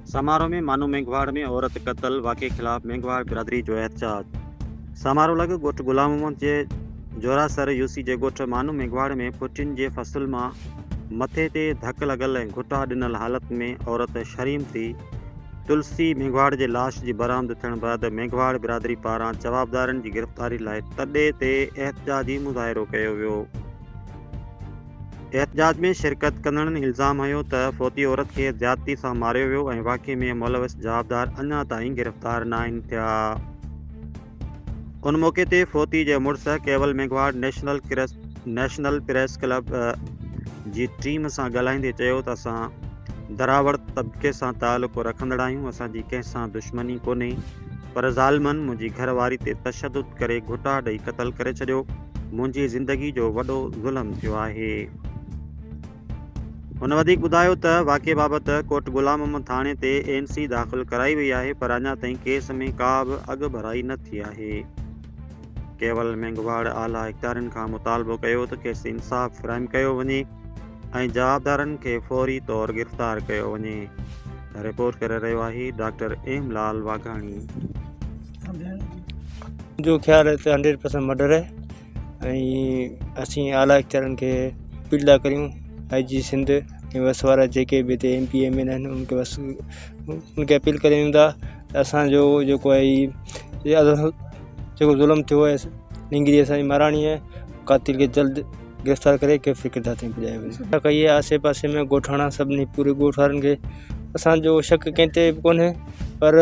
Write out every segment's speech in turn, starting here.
समारोह में मानू मेघवाड़ में औरत कत्ल वाक़े खिलाफ मेघवाड़ बिरादरी जो एहतजाज। समारोह लॻो ॻोठ गुलाम मोहम्मद जे जोरासर यूसी जे ॻोठ मानू मेघवाड़ में पुठियुनि जे फसल मां मथे ते धक लॻल ऐं घुटा ॾिनल हालत में औरत शर्म थी तुलसी मेघवाड़ जे लाश जी बरामद थियण बैदि मेघवाड़ बिरादरी पारां जवाबदारनि जी गिरफ़्तारी लाइ तॾे ते एहतजाजी मुज़ाहिरो कयो वियो। एहतजाज में शिरकत कंदड़नि इल्ज़ाम हयो त फ़ौती औरत खे ज़्यादती सां मारियो वियो ऐं वाक़े में मुलविस जवाबदार अञा ताईं गिरफ़्तार न आहिनि थिया। उन मौक़े ते फ़ौती जे मुड़ुस केवल मेघवाड़ नेशनल प्रेस क्लब जी टीम सां ॻाल्हाईंदे चयो त असां दरावड़ तबिके सां तालुक़ु रखंदड़ आहियूं। असांजी कंहिं सां दुश्मनी कोन्हे, पर ज़ालिमनि मुंहिंजी घरवारी ते तशदुद करे घुटा ॾेई क़तल करे छॾियो। मुंहिंजी ज़िंदगी जो वॾो ज़ुल्म थियो आहे। हुन वधीक ॿुधायो त वाक़े बाबति कोट गुलाम मोहम्मद थाणे ते एनसी दाख़िल कराई वई आहे, पर अञा ताईं केस में का बि अॻु भराई न थी आहे। केवल मेघवाड़ आला इख़्तियारनि खां मुतालबो कयो त खेसि इंसाफ़ फ़राहम कयो वञे ऐं जवाबदारनि खे फौरी तौरु गिरफ़्तार कयो वञे। रिपोर्ट करे रहियो आहे डॉक्टर एमलाल वाघाणी। जो ख्याल है तो 100% मर्डर है ऐं असीं आला इख़्तियारनि खे अपील था करियूं IG सिंध के बस वारा जेके भी हिते MP MN आहिनि उनखे बस उनखे अपील करियूं था असांजो जेको आहे जेको ज़ुल्म थियो आहे निंगरी असांजी महाराणी आहे, कातिल खे जल्द गिरफ़्तार करे कैफ़े किरदार ताईं पुॼाए वञे। कई आहे आसे पासे में ॻोठाणा सभिनी पूरे ॻोठ वारनि खे असांजो शक कंहिं ते बि कोन्हे, पर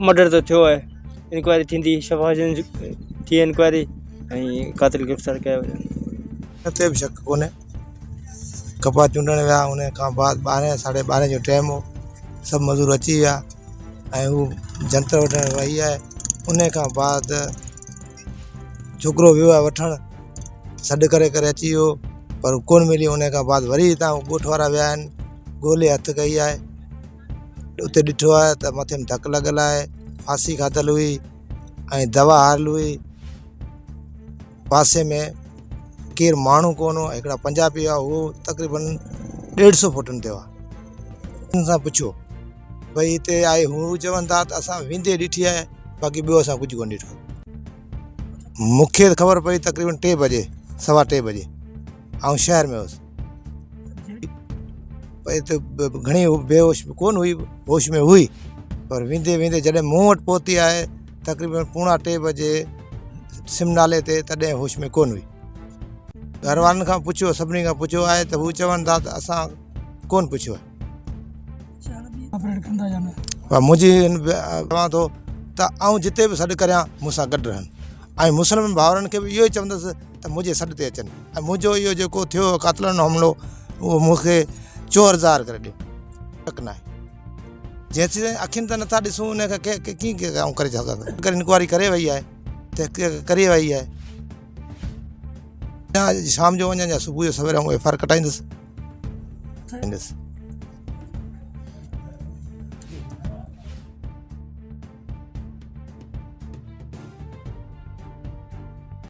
मर्डर त थियो आहे। इंक्वायरी थींदी, शफ़ाजन थी इंक्वायरी ऐं कातिल गिरफ़्तार कया वञनि। ते बि शक कोन्हे। कपा चूंडण विया उन खां बाद 12 साढे 12 जो टाइम हो, सभु मज़ूर अची विया ऐं हू जंतर वठण वई आहे। उन खां बाद छोकिरो वियो आहे वठणु, सॾु करे अची वियो पर कोन मिली। उन खां बाद वरी हितां ॻोठ वारा विया आहिनि, ॻोल्हे हथु कई आहे। उते ॾिठो आहे त मथे में धकु लॻल आहे, फांसी खाधल हुई ऐं दवा हारल हुई। पासे में केरु माण्हू कोन हो, हिकिड़ा पंजाबी आहे, उहो तक़रीबन 150 फुटनि ते हुआ। हुन सां पुछो भई हिते आहे, हू चवनि था त असां वेंदे ॾिठी आहे, बाक़ी ॿियो असां कुझु कोन ॾिठो। मूंखे ख़बर पई तक़रीबन 3 बजे, 3:15 बजे, ऐं शहर में हुउसि। त घणी बेहोश कोन हुई, होश में हुई, पर वेंदे वेंदे जॾहिं मूं वटि पहुती आहे तक़रीबन 2:45 बजे सिम नाले ते, तॾहिं होश में कोन हुई। घर वारनि खां पुछियो, सभिनी खां पुछियो आहे त हू चवनि था त असां कोन पुछियो आहे। मुंहिंजी चवां थो त आउं जिते बि सॾु करियां मूंसां गॾु रहनि ऐं मुस्लिम भाउरनि खे बि इहो ई चवंदुसि त मुंहिंजे सॾ ते अचनि ऐं मुंहिंजो इहो जेको थियो कातिलनि जो हमिलो उहो मूंखे चोरज़ार करे ॾियो। शक न आहे, जंहिंसीं अखियुनि त नथा ॾिसूं उन खे कीअं करे सघंदा। अगरि इंक्वायरी करे वई आहे त करे वई आहे, शाम जो वञा या सुबुह जो सवेर FIR कटाईंदुसि।